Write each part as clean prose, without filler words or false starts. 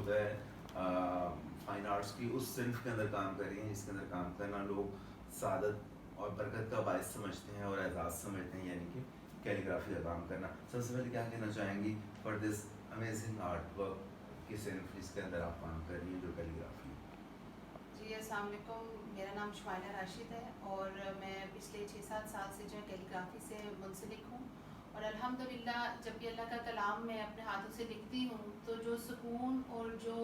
होता है fine arts की उस सिंफ के अंदर काम कर रही हैं जिसके अंदर काम करना लोग सादत और बरकत का बायस समझते हैं और एजाज़ समझते हैं, यानी कि कैलीग्राफी का काम करना। सबसे पहले क्या कहना चाहेंगी for this amazing art work की सिंफ जिसके अंदर आप काम कर रही हैं जो कैलीग्राफी? जी अस्सलाम वालेकुम, मेरा नाम शुमाइला राशिद है और मैं पिछले 6-7 साल से जो है कैलीग्राफी से मुंसलिक हूँ। और अल्हम्दुलिल्लाह जब भी अल्लाह का कलाम मैं अपने हाथों से लिखती हूँ तो जो सुकून और जो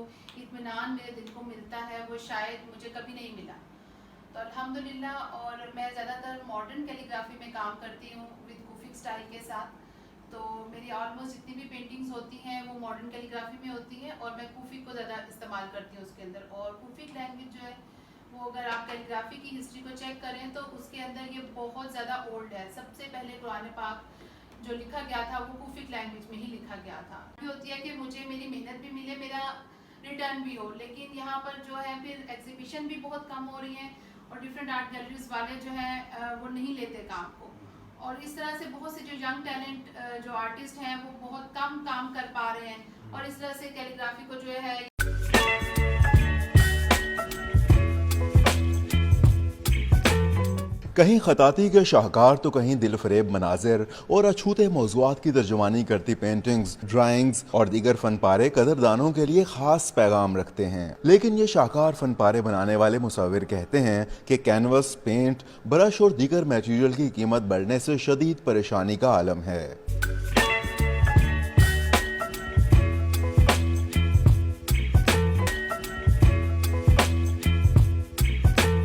इत्मीनान मेरे दिल को मिलता है वो शायद मुझे कभी नहीं मिला। तो अल्हम्दुलिल्लाह। और मैं ज़्यादातर मॉडर्न कैलीग्राफी में काम करती हूँ विद कुफिक स्टाइल के साथ। तो मेरी ऑलमोस्ट जितनी भी पेंटिंग्स होती हैं वो मॉडर्न कैलीग्राफी में होती हैं और मैं कुफिक को ज़्यादा इस्तेमाल करती हूँ उसके अंदर। और कुफिक लैंग्वेज जो है वो अगर आप कैलीग्राफी की हिस्ट्री को चेक करें तो उसके अंदर ये बहुत ज़्यादा ओल्ड है। सबसे पहले कुरान पाक जो लिखा गया था वो कुफिक लैंग्वेज में ही लिखा गया था। ये होती है कि मुझे मेरी मेहनत भी मिले, मेरा रिटर्न भी हो, लेकिन यहाँ पर जो है फिर एग्जीबिशन भी बहुत कम हो रही हैं और डिफरेंट आर्ट गैलरीज वाले जो है वो नहीं लेते काम को। और इस तरह से बहुत से जो यंग टैलेंट जो आर्टिस्ट हैं वो बहुत कम काम कर पा रहे हैं और इस तरह से कैलीग्राफी को जो है कहीं खताती के शाहकार तो कहीं दिल फरेब मनाजिर और अछूते मौज़ूआत की तर्जुमानी करती पेंटिंग्स, ड्राइंग्स और दीगर फन पारे कदरदानों के लिए खास पैगाम रखते हैं। लेकिन ये शाहकार फन पारे बनाने वाले मुसव्विर कहते हैं कि कैनवस, पेंट, ब्रश और दीगर मटेरियल की कीमत बढ़ने से शदीद परेशानी का आलम है।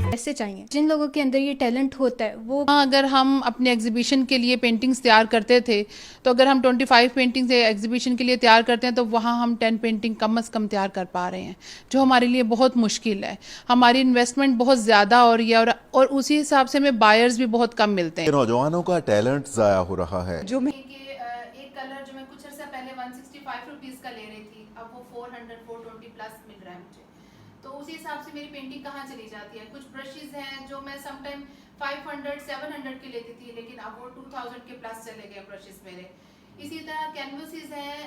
ऐसे चाहिए जिन लोगों के अंदर ये टैलेंट होता है वो। अगर हम अपने एग्जीबिशन के लिए पेंटिंग्स तैयार करते थे तो अगर हम 25 पेंटिंग्स एग्जीबिशन के लिए तैयार करते हैं तो वहाँ हम 10 पेंटिंग कम से कम तैयार कर पा रहे हैं, जो हमारे लिए बहुत मुश्किल है। हमारी इन्वेस्टमेंट बहुत ज़्यादा हो रही है और उसी हिसाब से हमें बायर्स भी बहुत कम मिलते हैं। नौजवानों का टैलेंट ज़ाया हो रहा है। जो मैं एक कलर जो मैं कुछ अर्सा पहले 165 रुपीज़ का ले रही थी अब वो 400 420 प्लस मिल रहा है मुझे। तो उसी हिसाब से मेरी पेंटिंग कहाँ चली जाती है। कुछ ब्रशेज हैं जो मैं समटाइम 500 700 के लेती थी लेकिन अब वो 2000 के प्लस चले गए ब्रशेज मेरे। इसी तरह कैनवसेस हैं,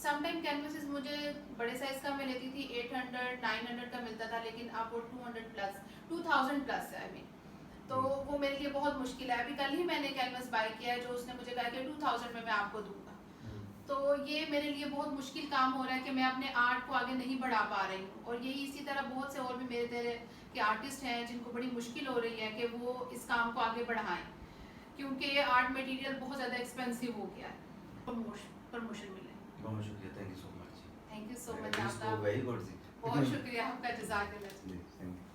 समटाइम कैनवसेस मुझे बड़े साइज का मैं लेती थी 800 900 का मिलता था लेकिन अब वो 200 प्लस 2000 प्लस है। आई मीन तो वो मेरे लिए बहुत मुश्किल है। अभी कल ही मैंने कैनवस बाय किया है जो उसने मुझे कहा कि 2000 में मैं आपको दूंगा। तो ये मेरे लिए बहुत मुश्किल काम हो रहा है कि मैं अपने आर्ट को आगे नहीं बढ़ा पा रही हूँ। और यही इसी तरह बहुत से और भी मेरे तरह के आर्टिस्ट हैं जिनको बड़ी मुश्किल हो रही है कि वो इस काम को आगे बढ़ाएं क्योंकि आर्ट मटेरियल बहुत ज़्यादा एक्सपेंसिव हो गया है। प्रमोशन मिले। बहुत शुक्रिया, thank you so much. Thank you so much आपका, वेरी गुड जी, बहुत शुक्रिया आपका, जज़ाकल्लाह। Thank you.